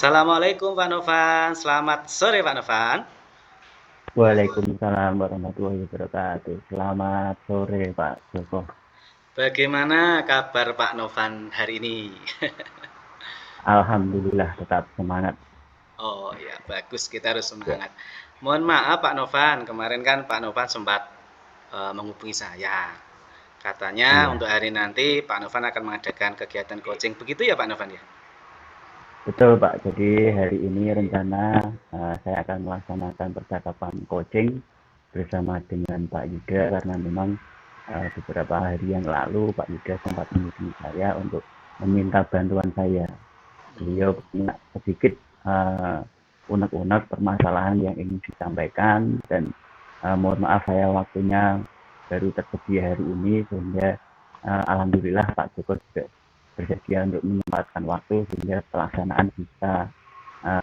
Assalamualaikum Pak Novan, selamat sore Pak Novan. Waalaikumsalam warahmatullahi wabarakatuh. Selamat sore Pak Joko. Bagaimana kabar Pak Novan hari ini? Alhamdulillah tetap semangat. Oh ya, bagus, kita harus Ya, semangat. Mohon maaf Pak Novan, kemarin kan Pak Novan sempat menghubungi saya. Katanya iya, untuk hari nanti Pak Novan akan mengadakan kegiatan coaching. Begitu ya Pak Novan ya? betul Pak. Jadi hari ini rencana saya akan melaksanakan percakapan coaching bersama dengan Pak Yuda karena memang beberapa hari yang lalu Pak Yuda sempat menghubungi saya untuk meminta bantuan saya. Beliau punya sedikit uh, unek-unek permasalahan yang ingin disampaikan dan mohon maaf saya waktunya baru tersedia hari ini sehingga alhamdulillah Pak Joko juga bersedia untuk menyempatkan waktu sehingga pelaksanaan bisa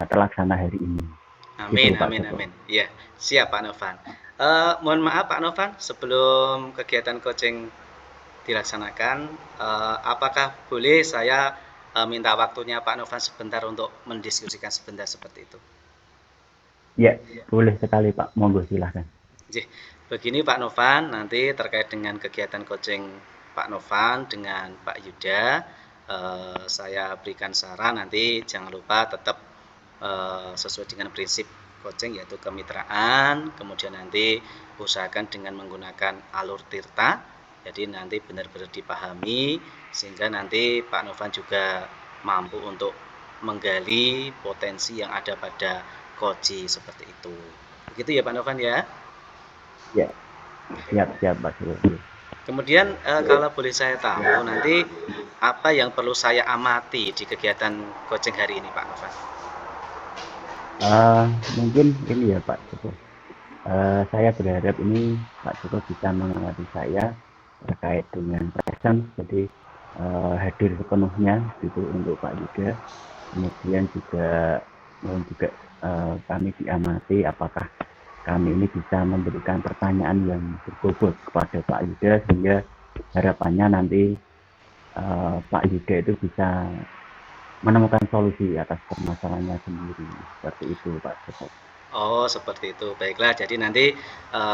terlaksana hari ini. Gitu Amin, Pak amin, Joko. amin. Iya, siap Pak Novan. Mohon maaf Pak Novan, sebelum kegiatan coaching dilaksanakan, apakah boleh saya minta waktunya Pak Novan sebentar untuk mendiskusikan sebentar seperti itu? Ya, boleh sekali Pak. Monggo silahkan. Jadi, begini Pak Novan, nanti terkait dengan kegiatan coaching Pak Novan dengan Pak Yuda, saya berikan saran nanti jangan lupa tetap sesuai dengan prinsip coaching yaitu kemitraan, kemudian nanti usahakan dengan menggunakan alur tirta, jadi nanti benar-benar dipahami sehingga nanti Pak Novan juga mampu untuk menggali potensi yang ada pada koji seperti itu. Begitu ya Pak Novan ya. Ya, siap-siap Pak Joko. Kemudian kalau boleh saya tahu nanti apa yang perlu saya amati di kegiatan coaching hari ini Pak Novan? Mungkin ini ya Pak Joko. Saya berharap ini Pak Joko bisa mengamati saya terkait dengan presence, jadi hadir sepenuhnya gitu untuk Pak Yuda. Kemudian juga mohon juga kami diamati apakah kami ini bisa memberikan pertanyaan yang berbobot kepada Pak Yuda sehingga harapannya nanti Pak Yuda itu bisa menemukan solusi atas permasalahannya sendiri. Seperti itu Pak Joko. Oh, seperti itu. Baiklah, jadi nanti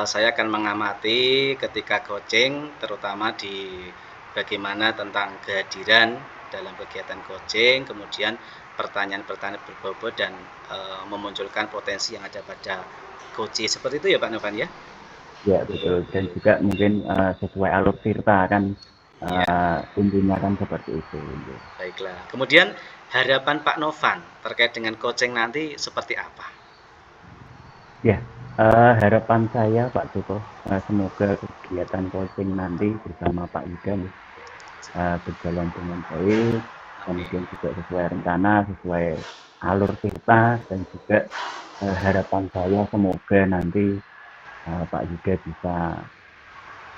saya akan mengamati ketika coaching, terutama di bagaimana tentang kehadiran dalam kegiatan coaching, kemudian pertanyaan-pertanyaan berbobot dan memunculkan potensi yang ada pada coach. Seperti itu ya Pak Novan ya? Ya betul, dan juga mungkin sesuai alur tirta kan Iya, intinya kan seperti itu. baiklah. Kemudian harapan Pak Novan terkait dengan coaching nanti seperti apa? Ya, harapan saya Pak Joko, semoga kegiatan coaching nanti bersama Pak Yuda berjalan dengan baik, Amin. kemudian juga sesuai rencana, sesuai alur tirta, dan juga harapan saya semoga nanti Pak Yuda bisa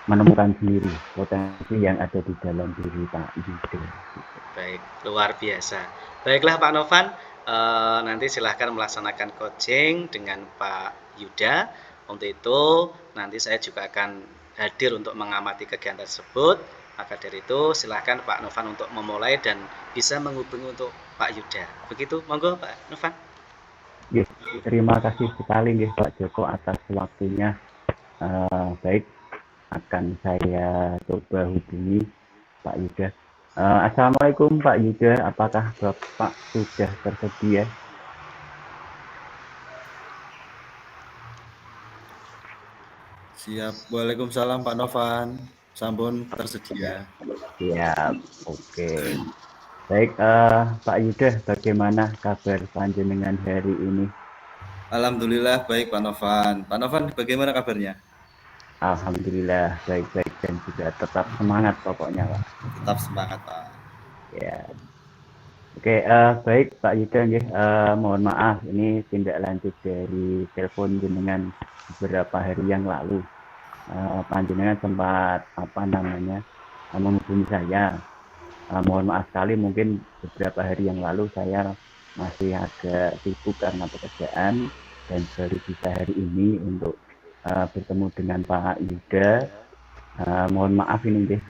menemukan sendiri potensi yang ada di dalam diri Pak Yuda. Baik, luar biasa. Baiklah Pak Novan, nanti silahkan melaksanakan coaching dengan Pak Yuda. Untuk itu nanti saya juga akan hadir untuk mengamati kegiatan tersebut. Maka dari itu silahkan Pak Novan untuk memulai dan bisa menghubungi untuk Pak Yuda. Begitu, monggo Pak Novan. Yes, terima kasih sekali nih Pak Joko atas waktunya. Baik, akan saya coba hubungi Pak Yuda. Assalamualaikum Pak Yuda, apakah Bapak sudah tersedia? Siap. Waalaikumsalam Pak Novan. Sampun tersedia. Ya, oke. Baik, Pak Yuda, bagaimana kabar panjenengan hari ini? Alhamdulillah baik Pak Novan. Pak Novan bagaimana kabarnya? Alhamdulillah baik-baik dan juga tetap semangat pokoknya Pak. Tetap semangat Pak. Ya, oke, baik Pak Yuda, nggih, mohon maaf ini tindak lanjut dari telepon jenengan beberapa hari yang lalu. Panjenengan sempat apa namanya menghubungi saya. Mohon maaf sekali mungkin beberapa hari yang lalu saya masih agak sibuk karena pekerjaan dan baru bisa hari ini untuk bertemu dengan Pak Yuda. Mohon maaf ini deh,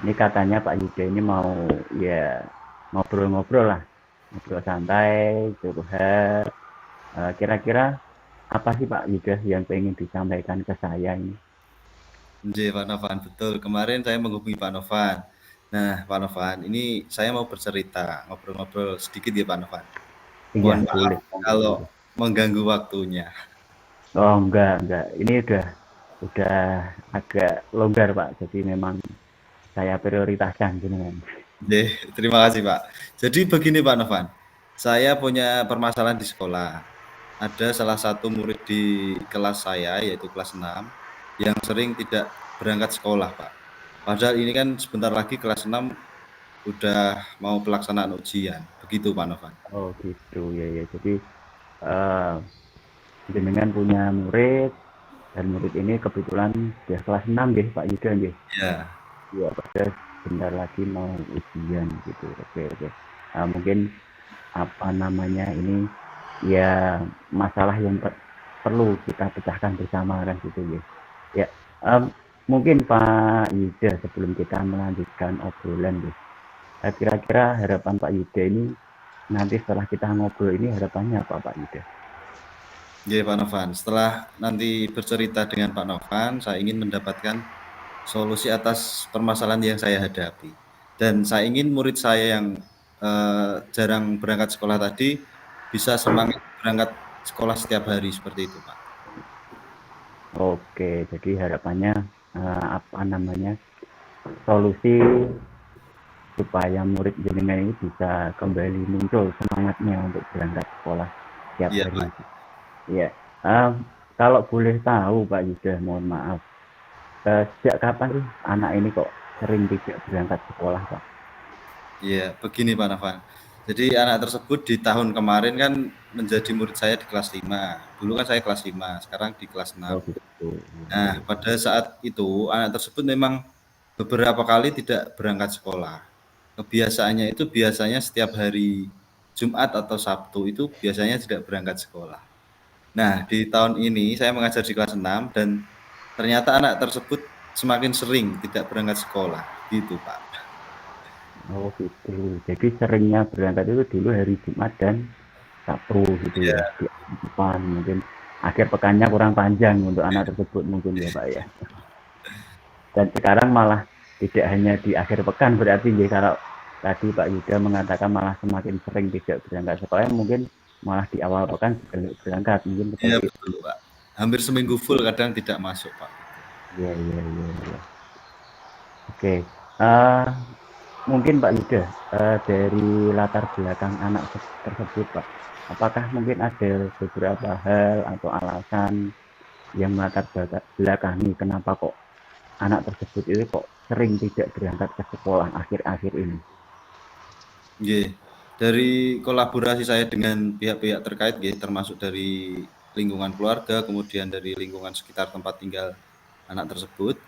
ini katanya Pak Yuda ini mau ya ngobrol-ngobrol lah ngobrol santai, curhat. Kira-kira apa sih Pak Yuda yang pengen disampaikan ke saya ini? Nggih, Pak Novan, betul. Kemarin saya menghubungi Pak Novan. Nah, Pak Novan, ini saya mau bercerita, ngobrol-ngobrol sedikit ya Pak Novan. Iya, Mohon maaf boleh, monggo, kalau monggo. mengganggu waktunya. Oh, enggak. Ini udah agak longgar Pak. Jadi memang saya prioritaskan jenengan. Nggih, terima kasih Pak. Jadi begini Pak Novan, saya punya permasalahan di sekolah. Ada salah satu murid di kelas saya, yaitu kelas 6, yang sering tidak berangkat sekolah Pak. Padahal ini kan sebentar lagi kelas 6 udah mau pelaksanaan ujian. Begitu Pak Novan. Oh gitu ya ya. Jadi eh, jenengan punya murid dan murid ini kebetulan dia kelas 6 nggih Pak Yuda nggih. Ya, Iya, pada bentar lagi mau ujian gitu. Oke oke. Mungkin apa namanya ini ya masalah yang perlu kita pecahkan bersama kan gitu ya. Ya, em, mungkin Pak Yuda sebelum kita melanjutkan obrolan deh. Kira-kira harapan Pak Yuda ini nanti setelah kita ngobrol ini harapannya apa Pak Yuda? nggih Pak Novan. Setelah nanti bercerita dengan Pak Novan, saya ingin mendapatkan solusi atas permasalahan yang saya hadapi. Dan saya ingin murid saya yang jarang berangkat sekolah tadi bisa semangat berangkat sekolah setiap hari seperti itu, Pak. Oke, jadi harapannya apa namanya solusi supaya murid jenengan ini bisa kembali muncul semangatnya untuk berangkat sekolah setiap Iya, hari. Pak. Iya. Em, kalau boleh tahu Pak Yuda, mohon maaf. Sejak kapan sih anak ini kok sering tidak berangkat sekolah, Pak? Iya, begini Pak Novan. Jadi anak tersebut di tahun kemarin kan menjadi murid saya di kelas 5. Dulu kan saya kelas 5, sekarang di kelas Oh 6. gitu. Nah, pada saat itu anak tersebut memang beberapa kali tidak berangkat sekolah. Kebiasaannya itu biasanya setiap hari Jumat atau Sabtu itu biasanya tidak berangkat sekolah. Nah, di tahun ini saya mengajar di kelas 6 dan ternyata anak tersebut semakin sering tidak berangkat sekolah, gitu Pak. Oh gitu. Jadi seringnya berangkat itu dulu hari Jumat dan Sabtu gitu ya. Iya, Di depan mungkin akhir pekannya kurang panjang untuk anak tersebut mungkin ya Pak ya. Dan sekarang malah tidak hanya di akhir pekan berarti ya kalau tadi Pak Yuda mengatakan malah semakin sering tidak berangkat sekolah mungkin malah di awal pekan juga berangkat mungkin iya seperti itu. betul Pak. Hampir seminggu full kadang tidak masuk Pak. Iya iya iya. Ya. Oke. Eh mungkin Pak Yuda dari latar belakang anak tersebut Pak, apakah mungkin ada beberapa hal atau alasan yang melatar belakangi kenapa kok anak tersebut itu kok sering tidak berangkat ke sekolah akhir-akhir ini? Nggih. Dari kolaborasi saya dengan pihak-pihak terkait nggih, termasuk dari lingkungan keluarga, kemudian dari lingkungan sekitar tempat tinggal anak tersebut,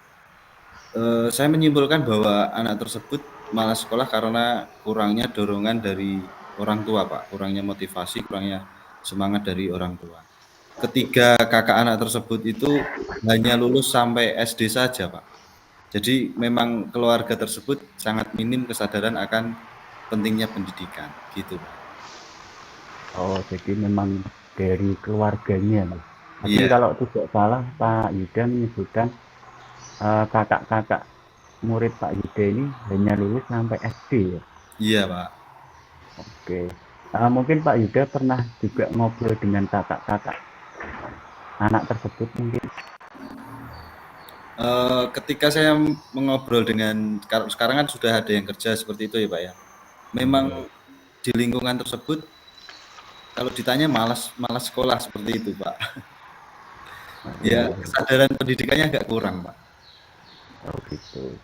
saya menyimpulkan bahwa anak tersebut malas sekolah karena kurangnya dorongan dari orang tua, Pak, kurangnya motivasi, kurangnya semangat dari orang tua. Ketiga kakak anak tersebut itu hanya lulus sampai SD saja, Pak. Jadi memang keluarga tersebut sangat minim kesadaran akan pentingnya pendidikan, gitu, Pak. Oh, jadi memang dari keluarganya nih. Tapi Iya, kalau tidak salah Pak Yuda menyebutkan kakak-kakak murid Pak Yuda ini hanya lulus sampai SD ya. iya, Pak. Oke. Mungkin Pak Yuda pernah juga ngobrol dengan kakak-kakak anak tersebut mungkin. Ketika saya mengobrol dengan sekarang kan sudah ada yang kerja seperti itu ya, Pak, ya. Memang di lingkungan tersebut kalau ditanya malas malas sekolah seperti itu, Pak. Iya, Ya, iya. kesadaran pendidikannya agak kurang, Pak. Oh gitu.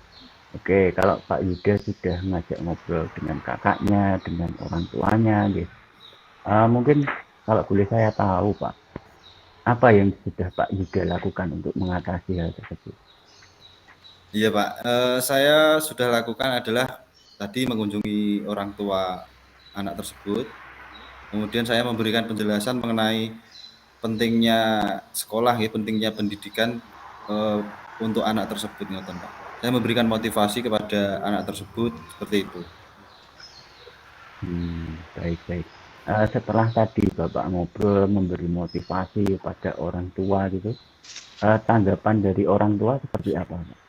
Oke, kalau Pak Yuda sudah ngajak ngobrol dengan kakaknya, dengan orang tuanya, gitu. Mungkin kalau boleh saya tahu Pak, apa yang sudah Pak Yuda lakukan untuk mengatasi hal tersebut? Iya, Pak. Saya sudah lakukan adalah tadi mengunjungi orang tua anak tersebut. Kemudian saya memberikan penjelasan mengenai pentingnya sekolah ya, pentingnya pendidikan eh, untuk anak tersebut, ngoten, Pak. Saya memberikan motivasi kepada anak tersebut seperti itu. Baik-baik. Setelah tadi Bapak ngobrol memberi motivasi pada orang tua gitu, tanggapan dari orang tua seperti apa, Pak?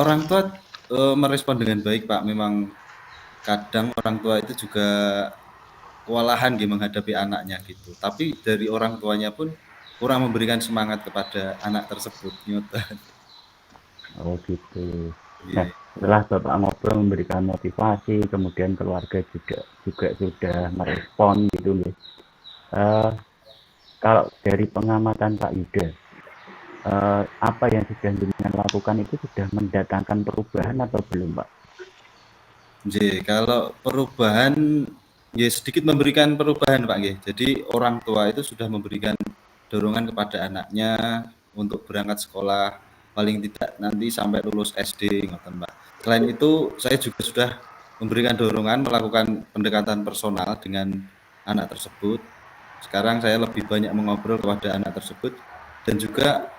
Orang tua merespon dengan baik, Pak. Memang kadang orang tua itu juga kewalahan gitu menghadapi anaknya gitu. Tapi dari orang tuanya pun kurang memberikan semangat kepada anak tersebut. Nyata. Oh gitu. Nah, Iya. setelah Bapak ngobrol memberikan motivasi, kemudian keluarga juga juga sudah merespon gitu, nggih. Eh, Kalau dari pengamatan Pak Yuda, apa yang sudah jenengan lakukan itu sudah mendatangkan perubahan atau belum, Pak? Kalau perubahan ya sedikit memberikan perubahan, Pak nggih. Jadi orang tua itu sudah memberikan dorongan kepada anaknya untuk berangkat sekolah paling tidak nanti sampai lulus SD, ngoten, Pak. Selain itu saya juga sudah memberikan dorongan melakukan pendekatan personal dengan anak tersebut. Sekarang saya lebih banyak mengobrol kepada anak tersebut dan juga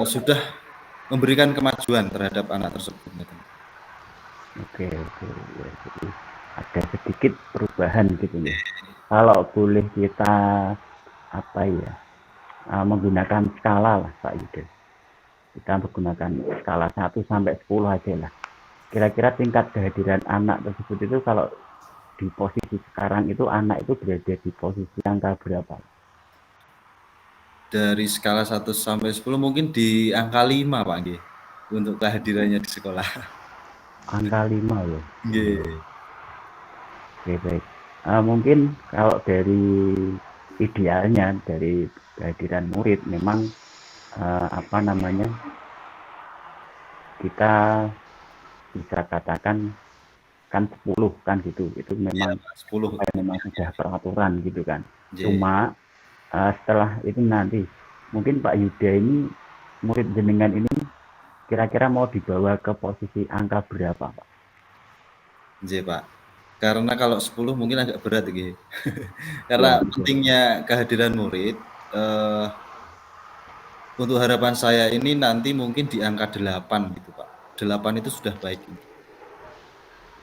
sudah memberikan kemajuan terhadap anak tersebut, ngoten. Oke, oke. Ya, jadi ada sedikit perubahan gitu ya. Kalau boleh kita apa ya, menggunakan skala lah Pak Yuda. Kita menggunakan skala 1 sampai 10 aja lah. Kira-kira tingkat kehadiran anak tersebut itu kalau di posisi sekarang itu anak itu berada di posisi angka berapa? Dari skala 1 sampai 10 mungkin di angka 5, Pak nggih, untuk kehadirannya di sekolah. Angka 5 ya. Nggih. Oke, baik. Mungkin kalau dari idealnya dari kehadiran murid memang apa namanya, kita bisa katakan kan 10 kan gitu. Itu Iya, memang Pak, 10. memang sudah peraturan gitu kan. Nggih. Cuma setelah itu nanti mungkin Pak Yuda ini murid jenengan ini kira-kira mau dibawa ke posisi angka berapa, Pak? Nggih, Pak. Karena kalau 10 mungkin agak berat nggih. Ya, Karena betul. pentingnya kehadiran murid, untuk harapan saya ini nanti mungkin di angka 8 gitu, Pak. 8 itu sudah baik.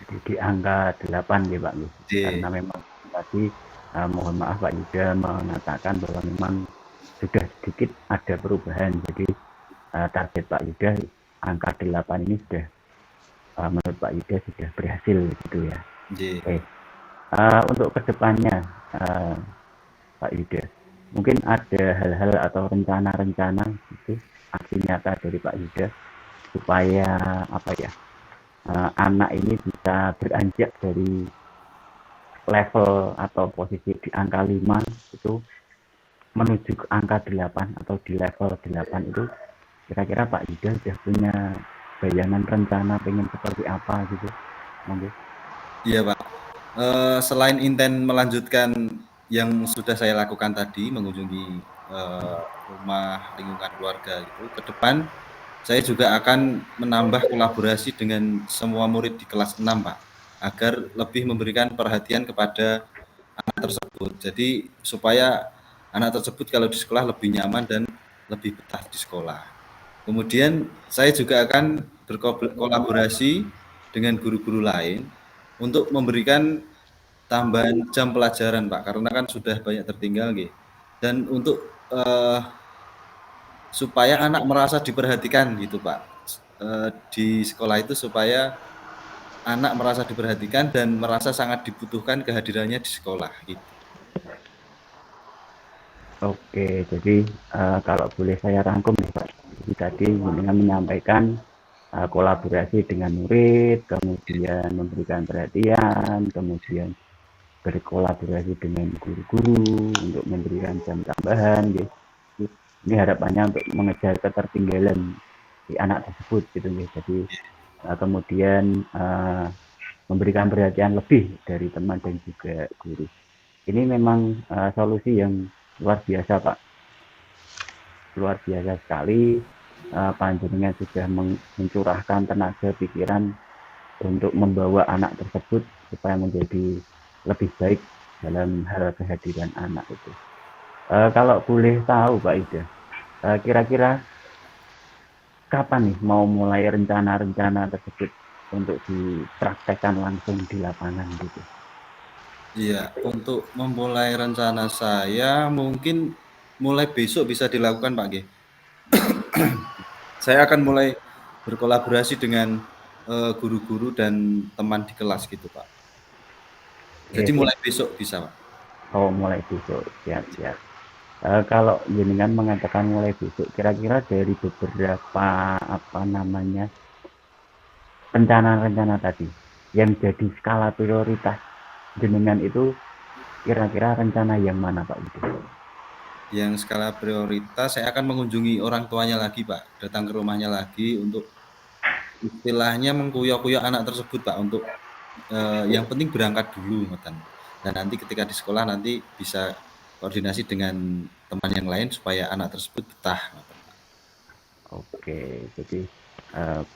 Jadi di angka 8 ya Pak. Nggih. Karena memang tadi mohon maaf Pak Yuda mengatakan bahwa memang sudah sedikit ada perubahan. Jadi target Pak Yuda angka 8 ini sudah menurut Pak Yuda sudah berhasil gitu ya. Nggih. Oke. Untuk kedepannya Pak Yuda, mungkin ada hal-hal atau rencana-rencana itu aksi nyata dari Pak Yuda supaya apa ya, anak ini bisa beranjak dari level atau posisi di angka 5 itu menuju ke angka 8 atau di level 8 itu kira-kira Pak Yuda sudah punya bayangan rencana pengen seperti apa gitu mungkin? Iya, Pak. Selain inten melanjutkan yang sudah saya lakukan tadi, mengunjungi rumah lingkungan keluarga itu, ke depan saya juga akan menambah kolaborasi dengan semua murid di kelas 6, Pak, agar lebih memberikan perhatian kepada anak tersebut. Jadi supaya anak tersebut kalau di sekolah lebih nyaman dan lebih betah di sekolah. Kemudian saya juga akan berkolaborasi dengan guru-guru lain untuk memberikan tambahan jam pelajaran, Pak, karena kan sudah banyak tertinggal nggih. Dan untuk supaya anak merasa diperhatikan gitu, Pak. Di sekolah itu supaya anak merasa diperhatikan dan merasa sangat dibutuhkan kehadirannya di sekolah gitu. Oke, jadi kalau boleh saya rangkum nih Pak. Jadi tadi dengan menyampaikan kolaborasi dengan murid, kemudian memberikan perhatian, kemudian berkolaborasi dengan guru-guru untuk memberikan jam tambahan. Gitu. Ini harapannya untuk mengejar ketertinggalan di anak tersebut gitu ya. Jadi kemudian memberikan perhatian lebih dari teman dan juga guru. Ini memang solusi yang luar biasa Pak, luar biasa sekali. Panjenengan sudah mencurahkan tenaga pikiran untuk membawa anak tersebut supaya menjadi lebih baik dalam hal kehadiran anak itu. Kalau boleh tahu Pak Ida, kira-kira kapan nih mau mulai rencana-rencana tersebut? untuk dipraktekkan langsung di lapangan gitu? Iya, untuk memulai rencana saya mungkin mulai besok bisa dilakukan Pak G. Saya akan mulai berkolaborasi dengan guru-guru dan teman di kelas gitu Pak. Jadi Oke, mulai besok bisa Pak. oh mulai besok, siap-siap. Kalau jenengan mengatakan mulai besok, kira-kira dari beberapa apa namanya rencana-rencana tadi yang jadi skala prioritas jenengan itu kira-kira rencana yang mana Pak itu? Yang skala prioritas saya akan mengunjungi orang tuanya lagi Pak, datang ke rumahnya lagi untuk istilahnya mengkuyok-kuyok anak tersebut Pak untuk yang penting berangkat dulu ngoten. Dan nanti ketika di sekolah nanti bisa koordinasi dengan teman yang lain supaya anak tersebut betah ngoten. Oke, jadi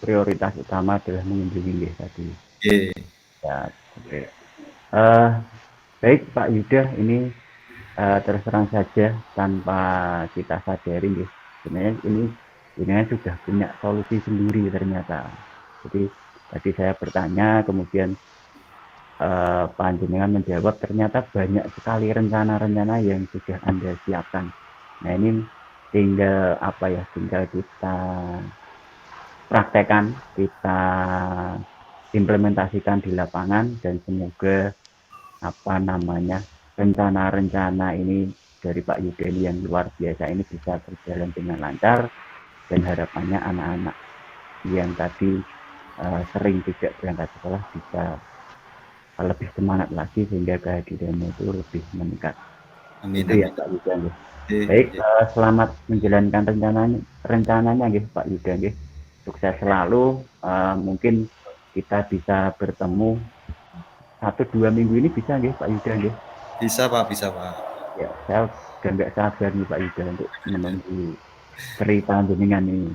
prioritas utama adalah mengunjungi nggih tadi. Oke. Ya, oke. Baik Pak Yuda, ini terus terang saja tanpa kita sadari nggih. Sebenarnya ini sudah punya solusi sendiri ternyata. Jadi tadi saya bertanya, kemudian panjenengan menjawab ternyata banyak sekali rencana-rencana yang sudah Anda siapkan. Nah ini tinggal apa ya, tinggal kita praktekkan, kita implementasikan di lapangan dan semoga apa namanya rencana-rencana ini dari Pak Yudeni yang luar biasa ini bisa berjalan dengan lancar dan harapannya anak-anak yang tadi sering tidak berangkat sekolah bisa lebih semangat lagi sehingga kehadirannya itu lebih meningkat. Amin, Itu ya amin. Pak Yuda nggih. Oke, Baik, oke. selamat menjalankan rencananya nggih Pak Yuda nggih. Sukses selalu. Mungkin kita bisa bertemu 1-2 minggu ini bisa nggih Pak Yuda nggih. Bisa Pak, bisa Pak. Ya, saya sudah nggak sabar nih Pak Yuda untuk menunggu cerita jenengan ini.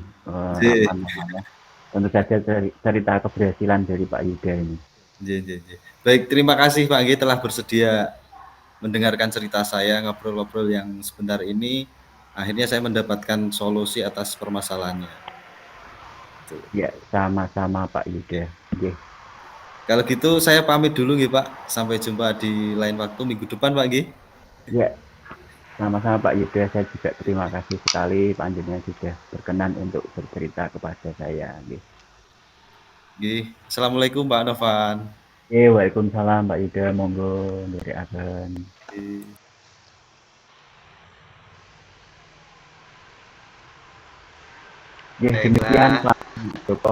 J, Apa namanya? Tentu saja cerita keberhasilan dari Pak Yuda ini. J. Baik, terima kasih Pak G telah bersedia mendengarkan cerita saya ngobrol-ngobrol yang sebentar ini. Akhirnya saya mendapatkan solusi atas permasalahannya. Tuh. Ya, sama-sama Pak Yuda. Nggih. Kalau gitu saya pamit dulu nggih Pak. Sampai jumpa di lain waktu minggu depan Pak G. Ya, sama-sama Pak Yuda. Saya juga terima kasih sekali panjenengan sudah berkenan untuk bercerita kepada saya. Nggih. Nggih. Assalamualaikum Pak Novan. Waalaikumsalam Pak Yuda. Monggo ndherekaken. Nggih. Ya, demikian Baiklah. Pak Joko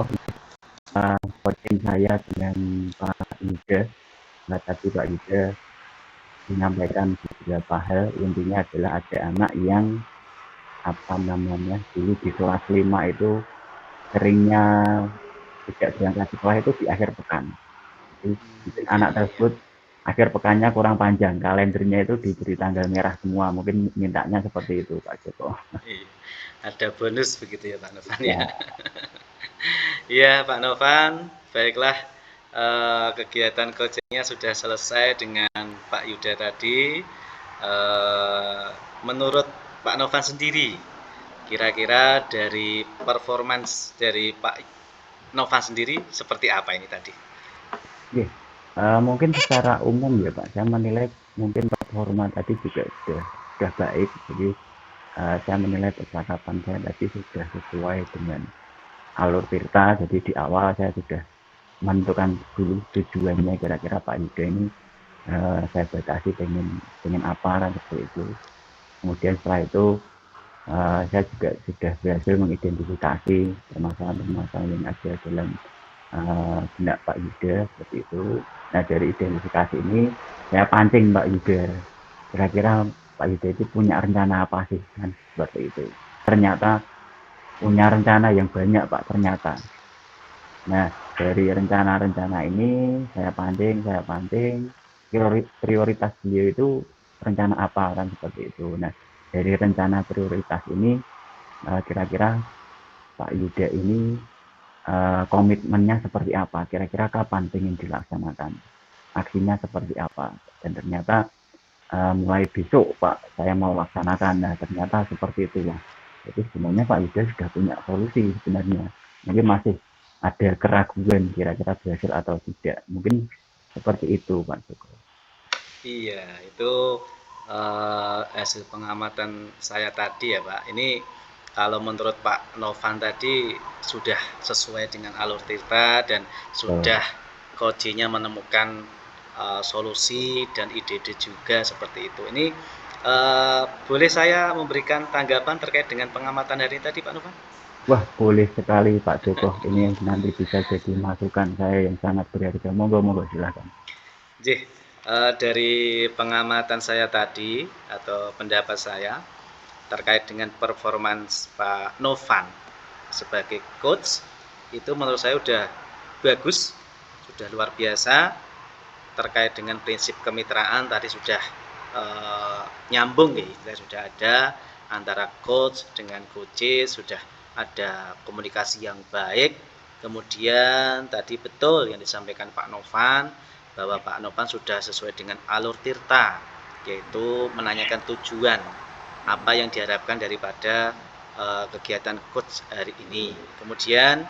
coaching saya dengan Pak Yuda. Nah, tadi Pak Yuda menyampaikan beberapa hal, intinya adalah ada anak yang apa namanya dulu di kelas 5 itu seringnya tidak berangkat sekolah itu di akhir pekan. Jadi, mungkin anak Iya. tersebut akhir pekannya kurang panjang, kalendernya itu diberi tanggal merah semua, mungkin mintanya seperti itu Pak Joko. Iya. Ada bonus begitu ya Pak Novan ya. Ya, Iya Pak Novan, baiklah, kegiatan coachingnya sudah selesai dengan Pak Yuda tadi. Menurut Pak Novan sendiri, kira-kira dari performance dari Pak Novan sendiri seperti apa ini tadi? oke. Mungkin secara umum ya Pak, saya menilai mungkin performa tadi juga sudah baik. Jadi saya menilai percakapan saya tadi sudah sesuai dengan alur Tirta. Jadi di awal saya sudah menentukan dulu tujuannya kira-kira Pak Yuda ini saya batasi pengen apa kan seperti itu. Kemudian setelah itu saya juga sudah berhasil mengidentifikasi permasalahan-permasalahan yang ada dalam benak Pak Yuda seperti itu. Nah dari identifikasi ini saya pancing Pak Yuda. Kira-kira Pak Yuda itu punya rencana apa sih kan seperti itu. Ternyata punya rencana yang banyak Pak ternyata. Nah dari rencana-rencana ini saya pancing prioritas beliau itu rencana apa kan seperti itu. Nah dari rencana prioritas ini kira-kira Pak Yuda ini komitmennya seperti apa, kira-kira kapan ingin dilaksanakan, aksinya seperti apa, dan ternyata mulai besok Pak saya mau laksanakan. Nah ternyata seperti itulah. Jadi sebenarnya Pak Yuda sudah punya solusi sebenarnya, mungkin masih ada keraguan kira-kira berhasil atau tidak. Mungkin seperti itu Pak Joko. Iya, itu hasil pengamatan saya tadi ya Pak. Ini kalau menurut Pak Novan tadi sudah sesuai dengan alur Tirta dan sudah coachingnya menemukan solusi dan ide-ide juga seperti itu. Ini boleh saya memberikan tanggapan terkait dengan pengamatan hari ini tadi Pak Novan? Wah, boleh sekali Pak Joko. Ini nanti bisa jadi masukan saya yang sangat berharga. Monggo silakan. Jih, dari pengamatan saya tadi atau pendapat saya terkait dengan performance Pak Novan sebagai coach itu menurut saya udah bagus, sudah luar biasa. Terkait dengan prinsip kemitraan tadi sudah nyambung ya, sudah ada antara coach dengan coaches, sudah ada komunikasi yang baik. Kemudian tadi betul yang disampaikan Pak Novan bahwa Pak Novan sudah sesuai dengan alur Tirta, yaitu menanyakan tujuan apa yang diharapkan daripada kegiatan coach hari ini. Kemudian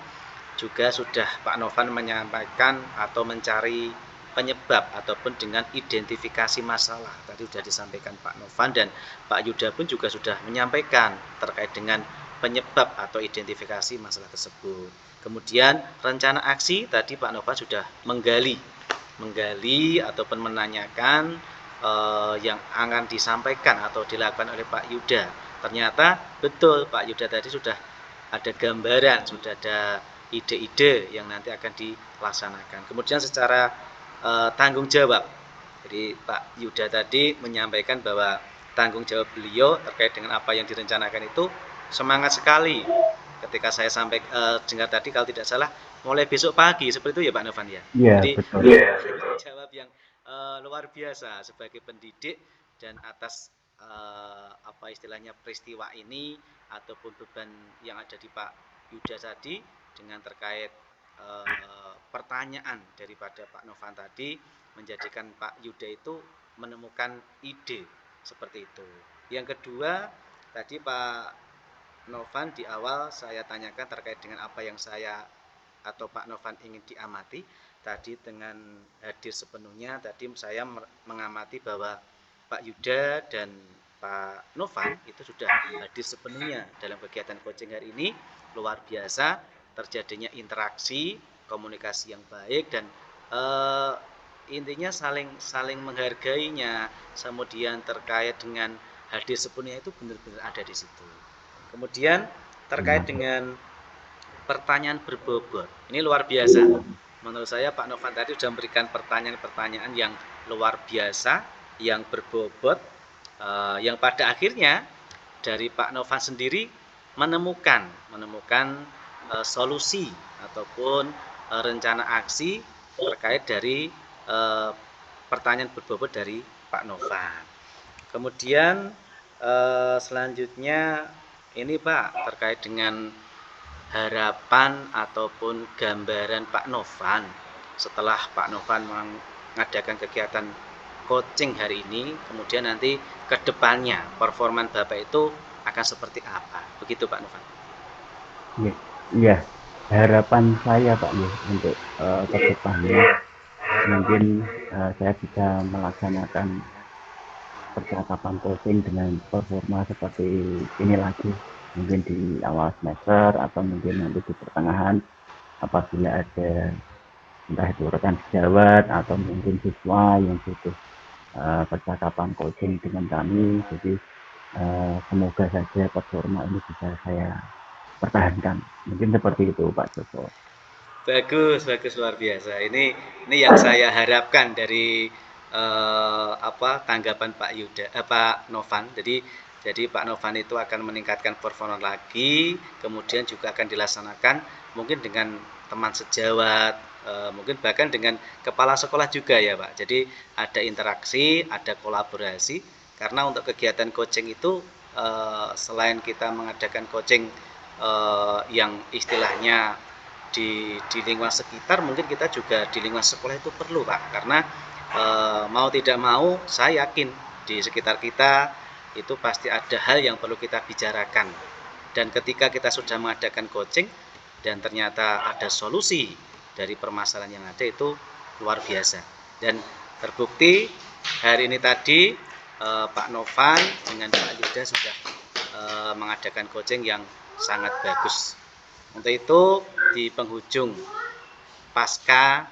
juga sudah Pak Novan menyampaikan atau mencari penyebab ataupun dengan identifikasi masalah. Tadi sudah disampaikan Pak Novan dan Pak Yuda pun juga sudah menyampaikan terkait dengan penyebab atau identifikasi masalah tersebut. Kemudian rencana aksi tadi Pak Novan sudah menggali ataupun menanyakan yang akan disampaikan atau dilakukan oleh Pak Yuda. Ternyata betul Pak Yuda tadi sudah ada gambaran, sudah ada ide-ide yang nanti akan dilaksanakan. Kemudian secara tanggung jawab, jadi Pak Yuda tadi menyampaikan bahwa tanggung jawab beliau terkait dengan apa yang direncanakan itu semangat sekali. Ketika saya sampai dengar tadi kalau tidak salah mulai besok pagi seperti itu ya Pak Novan ya. Iya, Jadi betul. tanggung jawab yang luar biasa sebagai pendidik dan atas apa istilahnya peristiwa ini ataupun beban yang ada di Pak Yuda tadi dengan terkait pertanyaan daripada Pak Novan tadi menjadikan Pak Yuda itu menemukan ide seperti itu. Yang kedua tadi Pak Novan di awal saya tanyakan terkait dengan apa yang saya atau Pak Novan ingin diamati tadi dengan hadir sepenuhnya. Tadi saya mengamati bahwa Pak Yuda dan Pak Novan itu sudah hadir sepenuhnya dalam kegiatan coaching hari ini. Luar biasa terjadinya interaksi, komunikasi yang baik dan intinya saling menghargainya. Kemudian terkait dengan hadir sepenuhnya itu benar-benar ada di situ. Kemudian terkait dengan pertanyaan berbobot, ini luar biasa. Menurut saya Pak Novan tadi sudah memberikan pertanyaan-pertanyaan yang luar biasa, yang berbobot, yang pada akhirnya dari Pak Novan sendiri menemukan solusi ataupun rencana aksi terkait dari pertanyaan berbobot dari Pak Novan. Kemudian selanjutnya ini Pak terkait dengan harapan ataupun gambaran Pak Novan setelah Pak Novan mengadakan kegiatan coaching hari ini, kemudian nanti ke depannya performan Bapak itu akan seperti apa? Begitu Pak Novan. Iya, harapan saya Pak ya untuk ke depannya mungkin saya bisa melaksanakan percakapan coaching dengan performa seperti ini lagi, mungkin di awal semester atau mungkin nanti di pertengahan apabila ada entah itu rekan sejawat atau mungkin siswa yang butuh percakapan coaching dengan kami. Jadi semoga saja performa ini bisa saya pertahankan. Mungkin seperti itu Pak Joko. Bagus luar biasa. Ini yang saya harapkan dari tanggapan Pak Yuda, Pak Novan. Jadi Pak Novan itu akan meningkatkan performa lagi, kemudian juga akan dilaksanakan mungkin dengan teman sejawat, mungkin bahkan dengan kepala sekolah juga ya Pak. Jadi ada interaksi, ada kolaborasi. Karena untuk kegiatan coaching itu selain kita mengadakan coaching yang istilahnya di lingkungan sekitar, mungkin kita juga di lingkungan sekolah itu perlu Pak, karena mau tidak mau saya yakin di sekitar kita itu pasti ada hal yang perlu kita bicarakan, dan ketika kita sudah mengadakan coaching dan ternyata ada solusi dari permasalahan yang ada, itu luar biasa. Dan terbukti hari ini tadi Pak Novan dengan Pak Yuda sudah mengadakan coaching yang sangat bagus. Untuk itu di penghujung pasca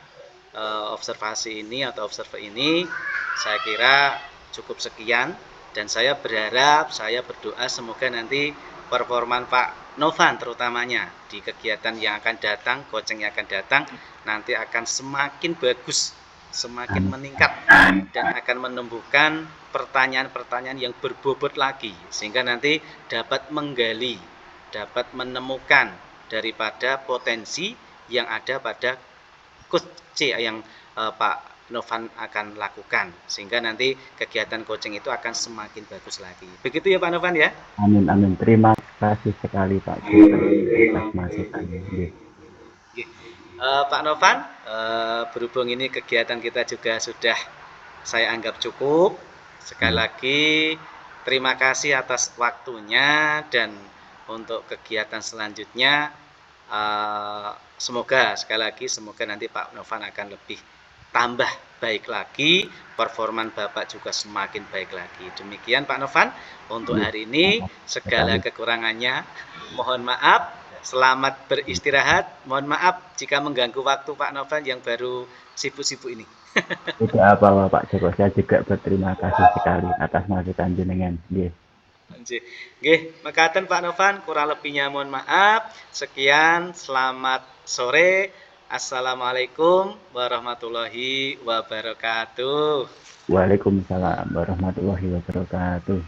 observasi ini atau observer ini, saya kira cukup sekian, dan saya berharap, saya berdoa semoga nanti performan Pak Novan terutamanya di kegiatan yang akan datang, coaching yang akan datang, nanti akan semakin bagus, semakin meningkat, dan akan menumbuhkan pertanyaan-pertanyaan yang berbobot lagi, sehingga nanti dapat menggali, dapat menemukan daripada potensi yang ada pada coach C yang Pak Novan akan lakukan, sehingga nanti kegiatan coaching itu akan semakin bagus lagi. Begitu ya Pak Novan ya? Amin, amin. Terima kasih sekali Pak atas masukannya. Pak Novan, berhubung ini kegiatan kita juga sudah saya anggap cukup. Sekali lagi terima kasih atas waktunya, dan untuk kegiatan selanjutnya semoga, sekali lagi semoga nanti Pak Novan akan lebih tambah baik lagi, performan Bapak juga semakin baik lagi. Demikian Pak Novan untuk hari ini, segala kekurangannya mohon maaf. Selamat beristirahat. Mohon maaf jika mengganggu waktu Pak Novan yang baru sibuk-sibuk ini. Tidak apa-apa Pak Joko, saya juga berterima kasih sekali atas masukan jenengan. Nggih, mekaten Pak Novan, kurang lebihnya mohon maaf. Sekian, selamat sore. Assalamualaikum warahmatullahi wabarakatuh. Waalaikumsalam warahmatullahi wabarakatuh.